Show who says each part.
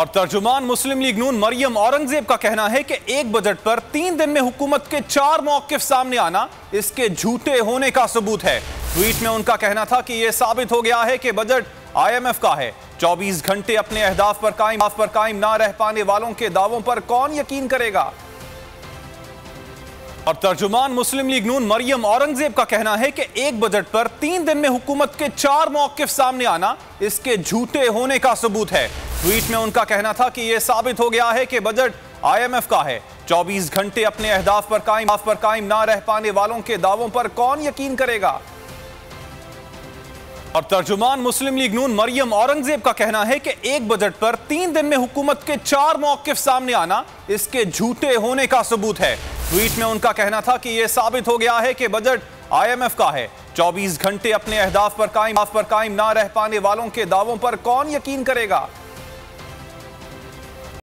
Speaker 1: और तर्जुमान मुस्लिम लीग नून मरियम औरंगजेब का कहना है कि एक बजट पर 3 दिन में हुकूमत के 4 मौक़िफ़ सामने आना इसके झूठे होने का सबूत है। ट्वीट में उनका कहना था कि यह साबित हो गया है कि बजट IMF का है। 24 घंटे अपने अहदाफ पर कायम ना रह पाने वालों के दावों पर कौन यकीन करेगा। और तर्जुमान मुस्लिम लीग नून मरियम औरंगजेब का कहना है कि एक बजट पर 3 दिन में हुकूमत के 4 मौक़िफ़ सामने आना इसके झूठे होने का सबूत है। ट्वीट में उनका कहना था कि यह साबित हो गया है कि बजट IMF का है। 24 घंटे अपने अहदाफ पर कायम ना रह पाने वालों के दावों पर कौन यकीन करेगा। और तर्जुमान मुस्लिम लीग नून मरियम औरंगजेब का कहना है कि एक बजट पर 3 दिन में हुकूमत के 4 मौक़िफ़ सामने आना इसके झूठे होने का सबूत है। ट्वीट में उनका कहना था कि यह साबित हो गया है कि बजट IMF का है। 24 घंटे अपने अहदाफ पर कायम ना रह पाने वालों के दावों पर कौन यकीन करेगा।